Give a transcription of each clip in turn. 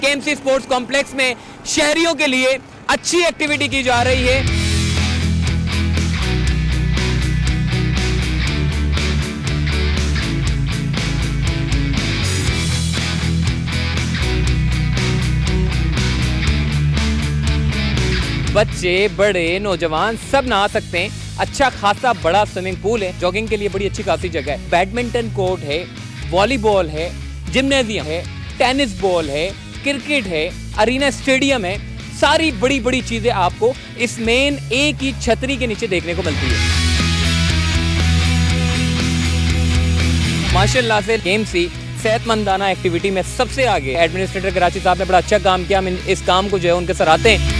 KMC sports complex में शहरियों के लिए अच्छी एक्टिविटी की जा रही है। बच्चे बड़े नौजवान सब नहा सकते हैं। अच्छा खासा बड़ा स्विमिंग पूल है, जॉगिंग के लिए बड़ी अच्छी खासी जगह है, बैडमिंटन कोर्ट है, वॉलीबॉल है, जिम्नेजियम है, टेनिस बॉल है, क्रिकेट है, अरीना स्टेडियम है। सारी बड़ी बड़ी चीजें आपको इस मेन एक ही छतरी के नीचे देखने को मिलती है। माशाल्लाह से केएमसी सेहतमंदाना एक्टिविटी में सबसे आगे। एडमिनिस्ट्रेटर कराची साहब ने बड़ा अच्छा काम किया, हम इस काम को जो है उनके सराहते हैं।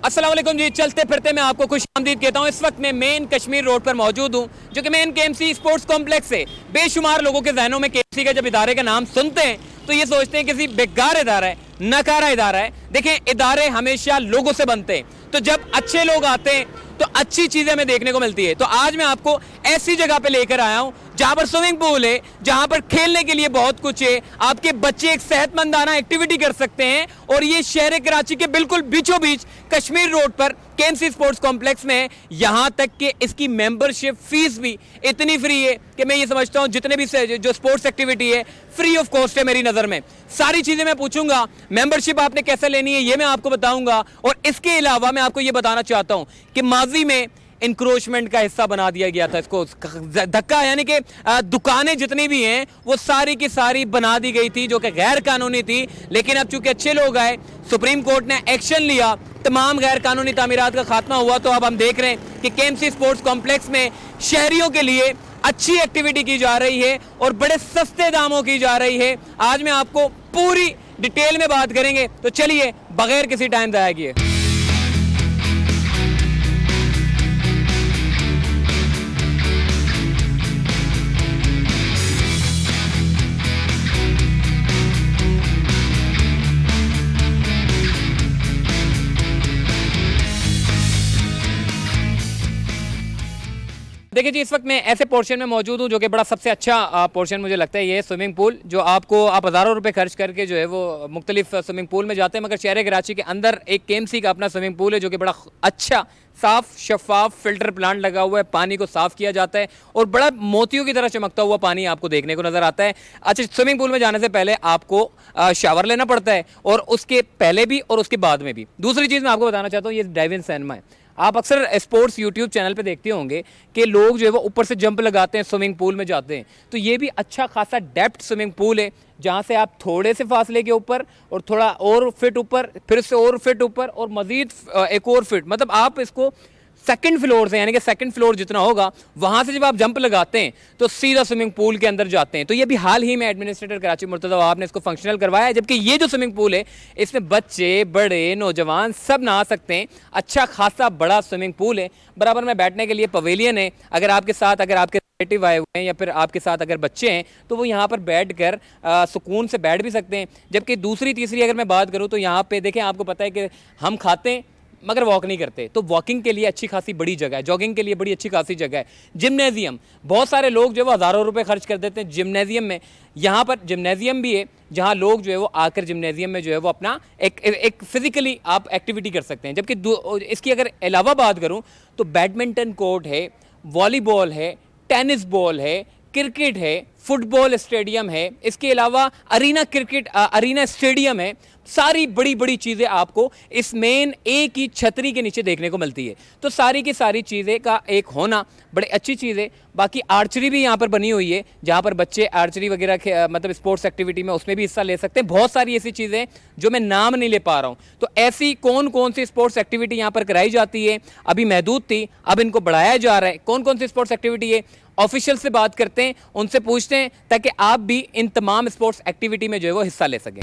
अस्सलाम वालेकुम जी, चलते फिरते मैं आपको खुशामदीद कहता हूँ। इस वक्त मैं मेन कश्मीर रोड पर मौजूद हूँ, जो कि मेन केएमसी स्पोर्ट्स कॉम्प्लेक्स है। बेशुमार लोगों के जहनों में केएमसी का जब इदारे का नाम सुनते हैं तो ये सोचते हैं किसी बेकार इदारा है, नकारा इदारा है। देखें, इदारे हमेशा लोगों से बनते हैं, तो जब अच्छे लोग आते हैं तो अच्छी चीजें हमें देखने को मिलती है। तो आज मैं आपको ऐसी जगह पे लेकर आया हूं जहां पर स्विमिंग पूल है, जहां पर खेलने के लिए बहुत कुछ है। आपके बच्चे एक सेहतमंदाना एक्टिविटी कर सकते हैं और ये शहर कराची के बिल्कुल बीचों बीच कश्मीर रोड पर केएमसी स्पोर्ट्स कॉम्प्लेक्स में है। यहां तक कि इसकी मेंबरशिप फीस भी इतनी फ्री है कि मैं ये समझता हूं जितने भी जो स्पोर्ट्स एक्टिविटी है फ्री ऑफ कॉस्ट है मेरी नजर में। सारी चीजें मैं पूछूंगा, मेंबरशिप आपने कैसे लेनी है ये मैं आपको बताऊंगा। और इसके अलावा मैं आपको ये बताना चाहता हूं कि माजी में इंक्रोचमेंट का हिस्सा बना दिया गया था इसको, धक्का, यानी कि दुकानें जितनी भी हैं वो सारी की सारी बना दी गई थी जो कि गैर कानूनी थी। लेकिन अब चूंकि अच्छे लोग आए, सुप्रीम कोर्ट ने एक्शन लिया, तमाम गैर कानूनी तामीरात का खात्मा हुआ। तो अब हम देख रहे हैं कि केएमसी स्पोर्ट्स कॉम्प्लेक्स में शहरियों के लिए अच्छी एक्टिविटी की जा रही है और बड़े सस्ते दामों की जा रही है। आज मैं आपको पूरी डिटेल में बात करेंगे, तो चलिए बगैर किसी टाइम ज़ाया किए। देखिए जी, इस वक्त मैं ऐसे पोर्शन में मौजूद हूँ जो कि बड़ा सबसे अच्छा पोर्शन मुझे लगता है ये स्विमिंग पूल, जो आप हज़ारों रुपए खर्च करके जो है वो मुख्तलिफ स्विमिंग पूल में जाते हैं। मगर शहर कराची के अंदर एक केएमसी का अपना स्विमिंग पूल है जो कि बड़ा अच्छा साफ शफाफ फिल्टर प्लांट लगा हुआ है, पानी को साफ किया जाता है और बड़ा मोतियों की तरह चमकता हुआ पानी आपको देखने को नजर आता है। अच्छा, स्विमिंग पूल में जाने से पहले आपको शावर लेना पड़ता है और उसके पहले भी और उसके बाद में भी। दूसरी चीज़ मैं आपको बताना चाहता हूँ, ये ड्राइव इन सिनेमा है। आप अक्सर स्पोर्ट्स यूट्यूब चैनल पे देखते होंगे कि लोग जो है वो ऊपर से जंप लगाते हैं, स्विमिंग पूल में जाते हैं। तो ये भी अच्छा खासा डेप्थ स्विमिंग पूल है जहाँ से आप थोड़े से फासले के ऊपर और थोड़ा और फिट ऊपर, फिर से और फिट ऊपर और मजीद एक और फिट, मतलब आप इसको सेकंड फ्लोर से, यानी कि सेकंड फ्लोर जितना होगा वहाँ से जब आप जंप लगाते हैं तो सीधा स्विमिंग पूल के अंदर जाते हैं। तो ये भी हाल ही में एडमिनिस्ट्रेटर कराची मुर्तज़ा वहाब ने इसको फंक्शनल करवाया है। जबकि ये जो स्विमिंग पूल है इसमें बच्चे बड़े नौजवान सब नहा सकते हैं। अच्छा खासा बड़ा स्विमिंग पूल है, बराबर में बैठने के लिए पवेलियन है। अगर आपके रिलेटिव आए हुए हैं या फिर आपके साथ अगर बच्चे हैं तो वो यहाँ पर बैठ कर सुकून से बैठ भी सकते हैं। जबकि दूसरी तीसरी अगर मैं बात करूँ तो यहाँ पे देखें, आपको पता है कि हम खाते हैं मगर वॉक नहीं करते, तो वॉकिंग के लिए अच्छी खासी बड़ी जगह है, जॉगिंग के लिए बड़ी अच्छी खासी जगह है। जिम्नेजियम, बहुत सारे लोग जो है वो हज़ारों रुपए खर्च कर देते हैं जिम्नेजियम में। यहाँ पर जिम्नेजियम भी है जहाँ लोग जो है वो आकर जिम्नेजियम में जो है वो अपना एक फिजिकली आप एक्टिविटी कर सकते हैं। जबकि इसकी अगर अलावा बात करूँ तो बैडमिंटन कोर्ट है, वॉलीबॉल है, टेनिस बॉल है, क्रिकेट है, फुटबॉल स्टेडियम है, इसके अलावा अरीना स्टेडियम है। सारी बड़ी बड़ी चीज़ें आपको इस मेन एक ही छतरी के नीचे देखने को मिलती है। तो सारी की सारी चीज़ें का एक होना बड़ी अच्छी चीज़ है। बाकी आर्चरी भी यहाँ पर बनी हुई है जहाँ पर बच्चे आर्चरी वगैरह मतलब स्पोर्ट्स एक्टिविटी में उसमें भी हिस्सा ले सकते हैं। बहुत सारी ऐसी चीज़ें जो मैं नाम नहीं ले पा रहा हूँ। तो ऐसी कौन कौन सी स्पोर्ट्स एक्टिविटी यहाँ पर कराई जाती है, अभी महदूद थी, अब इनको बढ़ाया जा रहा है। कौन कौन सी स्पोर्ट्स एक्टिविटी है, ऑफिशियल से बात करते हैं, उनसे पूछते हैं ताकि आप भी इन तमाम स्पोर्ट्स एक्टिविटी में जो है वो हिस्सा ले सकें।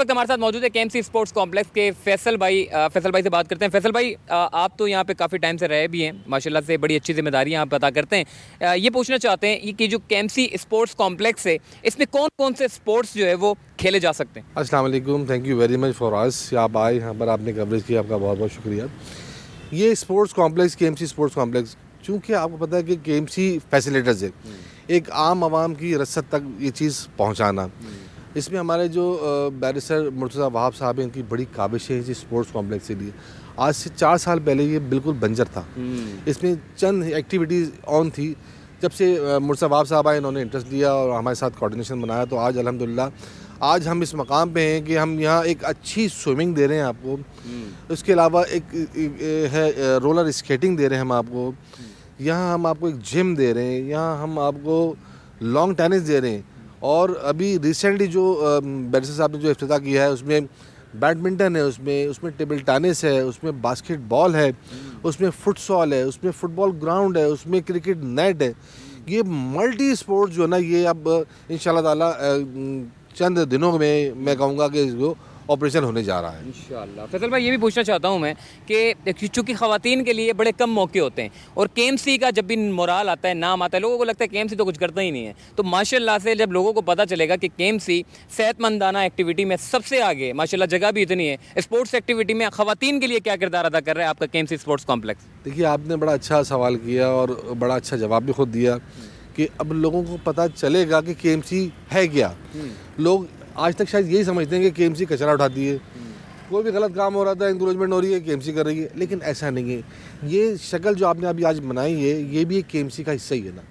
वक्त हमारे साथ मौजूद है केएमसी स्पोर्ट्स कॉम्प्लेक्स के फैसल भाई से बात करते हैं। फैसल भाई, आप तो यहाँ पे काफ़ी टाइम से रहे भी हैं, माशाल्लाह से बड़ी अच्छी जिम्मेदारियाँ आप अदा करते हैं। ये पूछना चाहते हैं कि जो केएमसी स्पोर्ट्स कॉम्प्लेक्स है, इसमें कौन कौन से स्पोर्ट्स जो है वो खेले जा सकते हैं? अस्सलाम वालेकुम, thank you very much for us. आप आए यहाँ पर, आपने कवरेज किया, आपका बहुत बहुत शुक्रिया। ये sports complex, KMC sports complex, चूँकि आपको पता है कि केएमसी फैसिलिटर्स है, एक आम आवाम की रसद तक ये चीज़ पहुँचाना, इसमें हमारे जो बैरिस्टर मुर्तज़ा वहाब साहब हैं, इनकी बड़ी काबिश है इस स्पोर्ट्स कॉम्प्लेक्स के लिए। आज से 4 साल पहले ये बिल्कुल बंजर था, इसमें चंद एक्टिविटीज़ ऑन थी। जब से मुर्तज़ा वहाब साहब आए, इन्होंने इंटरेस्ट लिया और हमारे साथ कोऑर्डिनेशन बनाया, तो आज अल्हम्दुलिल्लाह आज हम इस मकाम पे हैं कि हम यहाँ एक अच्छी स्विमिंग दे रहे हैं आपको। उसके अलावा एक है रोलर स्केटिंग दे रहे हैं हम आपको। यहाँ हम आपको एक जिम दे रहे हैं, यहाँ हम आपको लॉन्ग टेनिस दे रहे हैं। और अभी रिसेंटली जो बैरिस्टर साहब ने जो इफ्तिताह किया है, उसमें बैडमिंटन है, उसमें टेबल टेनिस है, उसमें बास्केटबॉल है, उसमें फुटसॉल है, उसमें फुटबॉल ग्राउंड है, उसमें क्रिकेट नेट है। ये मल्टी स्पोर्ट्स जो है ना, ये अब इंशाल्लाह ताला चंद दिनों में मैं कहूँगा कि इसको ऑपरेशन होने जा रहा है इंशाल्लाह। फैसल भाई, ये भी पूछना चाहता हूँ मैं कि चूँकि ख़वातीन के लिए बड़े कम मौके होते हैं और केएमसी का जब भी मोराल आता है, नाम आता है, लोगों को लगता है केएमसी तो कुछ करता ही नहीं है। तो माशाल्लाह से जब लोगों को पता चलेगा कि केएमसी सेहतमंदाना एक्टिविटी में सबसे आगे, माशाल्लाह जगह भी इतनी है, स्पोर्ट्स एक्टिविटी में ख़वातीन के लिए क्या किरदार अदा कर रहा है आपका केएमसी स्पोर्ट्स कॉम्प्लेक्स? देखिए, आपने बड़ा अच्छा सवाल किया और बड़ा अच्छा जवाब भी खुद दिया कि अब लोगों को पता चलेगा कि केएमसी है क्या। लोग आज तक शायद यही समझते हैं कि केएमसी कचरा उठाती है, कोई भी गलत काम हो रहा था, इंक्रोचमेंट हो रही है, केएमसी कर रही है, लेकिन ऐसा नहीं है। ये शक्ल जो आपने अभी आज बनाई है, ये भी एक केएमसी का हिस्सा ही है ना।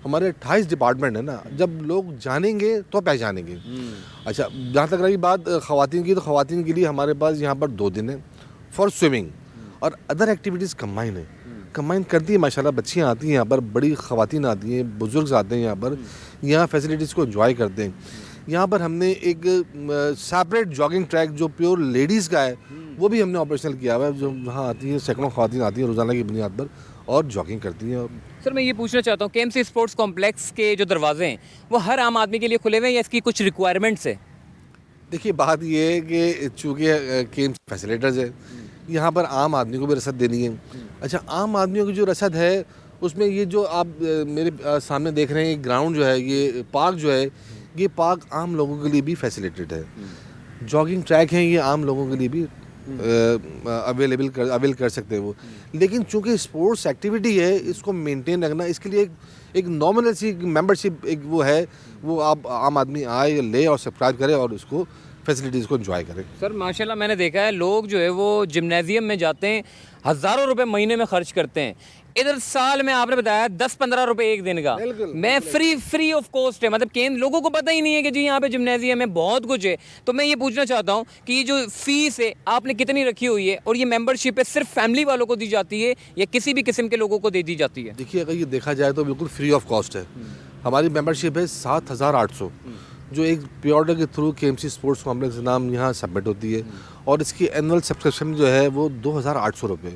हमारे 28 डिपार्टमेंट है ना, जब लोग जानेंगे तो पहचानेंगे। अच्छा, जहाँ तक रही बात ख़वातीन की, तो ख़वातीन के लिए हमारे पास यहाँ पर 2 दिन है फॉर स्विमिंग और अदर एक्टिविटीज़ कंबाइन है, कंबाइन करती है माशाल्लाह। बच्चियाँ आती हैं यहाँ पर, बड़ी ख़वातीन आती हैं, बुज़ुर्ग आते हैं यहाँ पर, यहाँ फैसिलिटीज़ को एंजॉय करते हैं। यहाँ पर हमने एक सेपरेट जॉगिंग ट्रैक जो प्योर लेडीज़ का है, वो भी हमने ऑपरेशनल किया हुआ है, जो वहाँ आती है, सैकड़ों ख़वातीन आती हैं रोज़ाना की बुनियाद पर और जॉगिंग करती हैं। सर, मैं ये पूछना चाहता हूँ, केएमसी स्पोर्ट्स कॉम्प्लेक्स के जो दरवाजे हैं वो हर आम आदमी के लिए खुले हुए हैं या इसकी कुछ रिक्वायरमेंट्स है? देखिए, बात ये है कि चूँकि केएमसी फैसिलिटर्स है, यहाँ पर आम आदमी को भी रसद देनी है। अच्छा, आम आदमियों की जो रसद है, उसमें ये जो आप मेरे सामने देख रहे हैं, ये ग्राउंड जो है, ये पार्क जो है, ये पार्क आम लोगों के लिए भी फैसिलिटेड है। जॉगिंग ट्रैक हैं, ये आम लोगों के लिए भी अवेल कर सकते हैं वो। लेकिन चूंकि स्पोर्ट्स एक्टिविटी है, इसको मेंटेन रखना, इसके लिए एक नॉमिनल सी मेंबरशिप एक वो है, वो आप आम आदमी आए, ले और सब्सक्राइब करे और उसको फैसिलिटीज़ को एंजॉय करें। सर, माशाल्लाह मैंने देखा है लोग जो है वो जिम्नेजियम में जाते हैं, हज़ारों रुपए महीने में खर्च करते हैं। इधर साल में आपने बताया 10-15 रुपए एक दिन का, मैं फ्री ऑफ कॉस्ट है। मतलब केंद्र लोगों को पता ही नहीं है कि जी यहाँ पे जिम्नेजियम है, बहुत कुछ है। तो मैं ये पूछना चाहता हूँ कि ये जो फीस है आपने कितनी रखी हुई है और ये मेंबरशिप है सिर्फ फैमिली वालों को दी जाती है या किसी भी किस्म के लोगों को दे दी जाती है? देखिए, अगर ये देखा जाए तो बिल्कुल फ्री ऑफ कॉस्ट है। हमारी मेंबरशिप है 7,800, जो एक प्योर्डर के थ्रू केएमसी स्पोर्ट्स कॉम्प्लेक्स नाम यहाँ सबमिट होती है और इसकी एनुअल सब्सक्रिप्शन जो है वो 2,800 रुपये।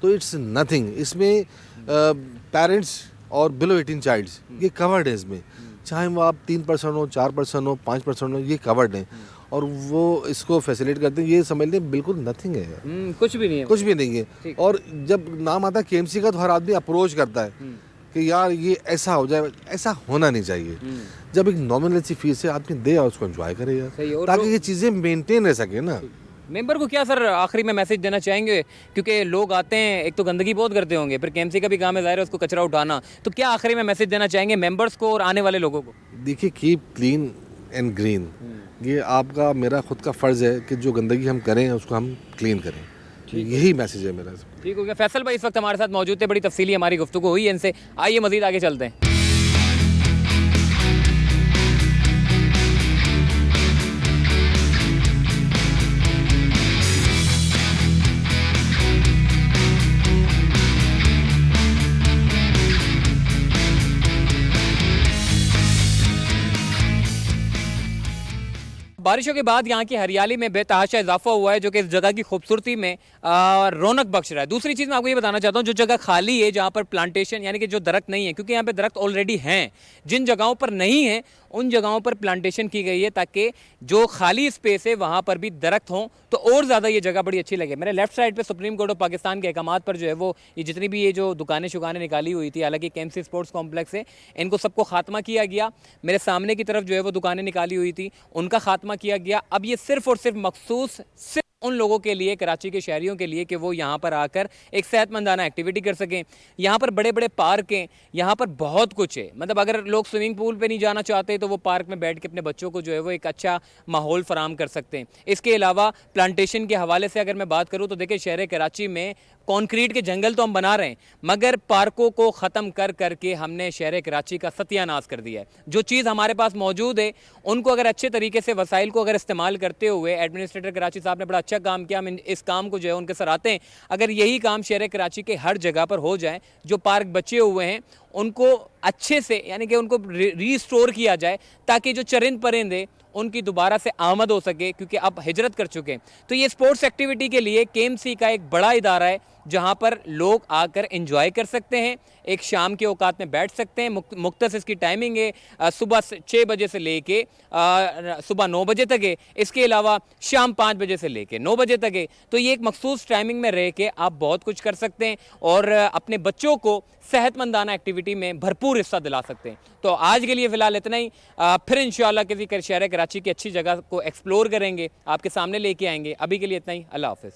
तो इट्स नथिंग। इसमें पेरेंट्स और बिलो 18 चाइल्ड्स ये कवर्ड है इसमें, चाहे वो आप 3% हो, 4% हो, 5% हो, ये कवर्ड है और वो इसको फैसिलिटेट करते हैं। ये समझ लें बिल्कुल नथिंग है, कुछ भी नहीं है, कुछ भी नहीं है। और जब नाम आता है केएमसी का, तो हर आदमी अप्रोच करता है कि यार ये ऐसा हो जाए, ऐसा होना नहीं चाहिए। जब एक नॉमिनल सी फीस है, आदमी दे और उसको एंजॉय करे यार, ताकि ये चीज़ें मेंटेन रह सके ना। मेंबर को क्या सर आखिरी में मैसेज देना चाहेंगे? क्योंकि लोग आते हैं, एक तो गंदगी बहुत करते होंगे, फिर केएमसी का भी काम है ज़ाहिर है उसको कचरा उठाना, तो क्या आखिरी में मैसेज देना चाहेंगे मेंबर्स को और आने वाले लोगों को? देखिए, कीप क्लीन एंड ग्रीन, ये आपका मेरा खुद का फ़र्ज़ है कि जो गंदगी हम करें उसको हम क्लीन करें। यही मैसेज है मेरा। ठीक हो गया। फैसल भाई इस वक्त हमारे साथ मौजूद थे, बड़ी तफसीली हमारी गुफ्तगू हुई है इनसे। आइए मज़ीद आगे चलते हैं। बारिशों के बाद यहाँ की हरियाली में बेतहाशा इजाफा हुआ है, जो कि इस जगह की खूबसूरती में रौनक बख्श रहा है। दूसरी चीज़ मैं आपको ये बताना चाहता हूँ, जो जगह खाली है, जहाँ पर प्लांटेशन यानी कि जो दरख्त नहीं है, क्योंकि यहाँ पे दरख्त ऑलरेडी हैं, जिन जगहों पर नहीं है उन जगहों पर प्लांटेशन की गई है ताकि जो खाली स्पेस है वहाँ पर भी दरख्त हों, तो और ज़्यादा ये जगह बड़ी अच्छी लगे। मेरे लेफ्ट साइड पे सुप्रीम कोर्ट ऑफ पाकिस्तान के अहकामात पर जो है वो ये जितनी भी ये जो दुकानें शुकानें निकाली हुई थी, हालांकि केएमसी स्पोर्ट्स कॉम्प्लेक्स है, इनको सबको खात्मा किया गया। मेरे सामने की तरफ जो है वो दुकानें निकाली हुई थी, उनका खात्मा किया गया। अब ये सिर्फ और सिर्फ मखसूस सिर्फ उन लोगों के लिए, कराची के शहरियों के लिए, कि वो यहाँ पर आकर एक सेहतमंदाना एक्टिविटी कर सकें। यहाँ पर बड़े बड़े पार्क हैं, यहाँ पर बहुत कुछ है। मतलब अगर लोग स्विमिंग पूल पे नहीं जाना चाहते तो वो पार्क में बैठ के अपने बच्चों को जो है वो एक अच्छा माहौल फराम कर सकते हैं। इसके अलावा प्लांटेशन के हवाले से अगर मैं बात करूँ तो देखिए, शहर कराची में कंक्रीट के जंगल तो हम बना रहे हैं, मगर पार्कों को ख़त्म कर करके हमने शहर कराची का सत्यानाश कर दिया है। जो चीज़ हमारे पास मौजूद है उनको अगर अच्छे तरीके से वसाइल को अगर इस्तेमाल करते हुए, एडमिनिस्ट्रेटर कराची साहब ने बड़ा अच्छा काम किया, हम इस काम को जो है उनके सराहते हैं। अगर यही काम शहर कराची के हर जगह पर हो जाए, जो पार्क बचे हुए हैं उनको अच्छे से यानी कि उनको रीस्टोर किया जाए, ताकि जो चरिंद परिंदे उनकी दोबारा से आमद हो सके, क्योंकि अब हिजरत कर चुके हैं। तो ये स्पोर्ट्स एक्टिविटी के लिए केएमसी का एक बड़ा इदारा है, जहां पर लोग आकर एंजॉय कर सकते हैं, एक शाम के औकात में बैठ सकते हैं। मुख्तस इसकी टाइमिंग है, सुबह 6 बजे से लेके सुबह 9 बजे तक है। इसके अलावा शाम 5 बजे से लेके 9 बजे तक है। तो ये एक मखसूस टाइमिंग में रह के आप बहुत कुछ कर सकते हैं और अपने बच्चों को सेहतमंदाना एक्टिविटी में भरपूर हिस्सा दिला सकते हैं। तो आज के लिए फ़िलहाल इतना ही। फिर इंशाल्लाह किसी शहर कराची की अच्छी जगह को एक्सप्लोर करेंगे, आपके सामने लेके आएंगे। अभी के लिए इतना ही। अल्लाह हाफ़िज़।